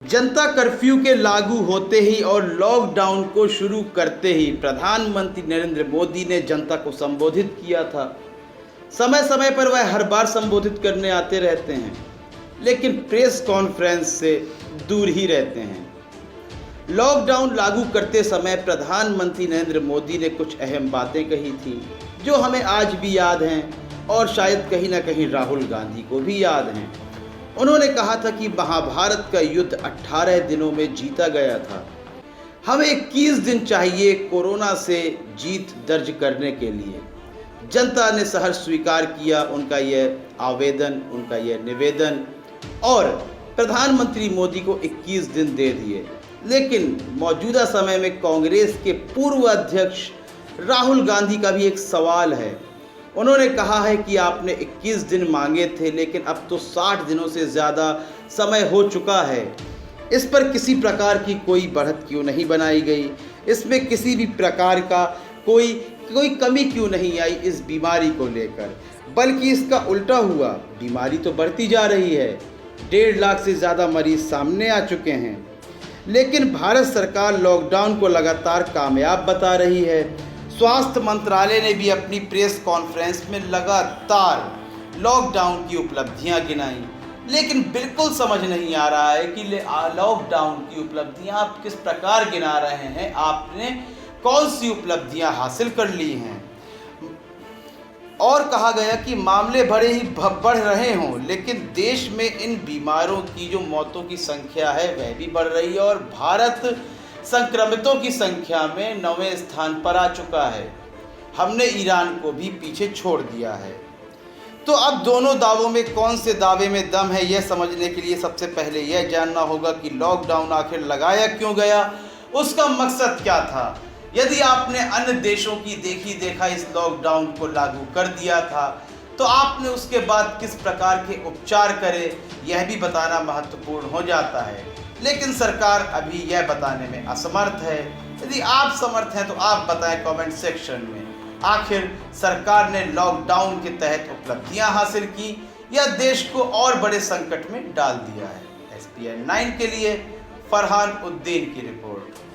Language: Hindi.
जनता कर्फ्यू के लागू होते ही और लॉकडाउन को शुरू करते ही प्रधानमंत्री नरेंद्र मोदी ने जनता को संबोधित किया था। समय समय पर वह हर बार संबोधित करने आते रहते हैं, लेकिन प्रेस कॉन्फ्रेंस से दूर ही रहते हैं। लॉकडाउन लागू करते समय प्रधानमंत्री नरेंद्र मोदी ने कुछ अहम बातें कही थी जो हमें आज भी याद हैं और शायद कहीं ना कहीं राहुल गांधी को भी याद हैं। उन्होंने कहा था कि महाभारत का युद्ध 18 दिनों में जीता गया था। हमें 21 दिन चाहिए कोरोना से जीत दर्ज करने के लिए। जनता ने सहर्ष स्वीकार किया उनका यह आवेदन, उनका यह निवेदन, और प्रधानमंत्री मोदी को 21 दिन दे दिए। लेकिन मौजूदा समय में कांग्रेस के पूर्व अध्यक्ष राहुल गांधी का भी एक सवाल है। उन्होंने कहा है कि आपने 21 दिन मांगे थे, लेकिन अब तो 60 दिनों से ज़्यादा समय हो चुका है। इस पर किसी प्रकार की कोई बढ़त क्यों नहीं बनाई गई? इसमें किसी भी प्रकार का कोई कमी क्यों नहीं आई इस बीमारी को लेकर? बल्कि इसका उल्टा हुआ, बीमारी तो बढ़ती जा रही है। 1.5 लाख से ज़्यादा मरीज सामने आ चुके हैं। लेकिन भारत सरकार लॉकडाउन को लगातार कामयाब बता रही है। स्वास्थ्य मंत्रालय ने भी अपनी प्रेस कॉन्फ्रेंस में लगातार लॉकडाउन की उपलब्धियां गिनाई, लेकिन बिल्कुल समझ नहीं आ रहा है कि लॉकडाउन की उपलब्धियां आप किस प्रकार गिना रहे हैं, आपने कौन सी उपलब्धियां हासिल कर ली हैं। और कहा गया कि मामले भले ही बढ़ रहे हों, लेकिन देश में इन बीमारों की जो मौतों की संख्या है वह भी बढ़ रही है और भारत संक्रमितों की संख्या में 9वें स्थान पर आ चुका है। हमने ईरान को भी पीछे छोड़ दिया है। तो अब दोनों दावों में कौन से दावे में दम है, यह समझने के लिए सबसे पहले यह जानना होगा कि लॉकडाउन आखिर लगाया क्यों गया, उसका मकसद क्या था। यदि आपने अन्य देशों की देखा इस लॉकडाउन को लागू कर दिया था, तो आपने उसके बाद किस प्रकार के उपचार करे, यह भी बताना महत्वपूर्ण हो जाता है। लेकिन सरकार अभी यह बताने में असमर्थ है। यदि आप समर्थ हैं तो आप बताएं कमेंट सेक्शन में, आखिर सरकार ने लॉकडाउन के तहत उपलब्धियां हासिल की या देश को और बड़े संकट में डाल दिया है। SPN 9 के लिए फरहान उद्दीन की रिपोर्ट।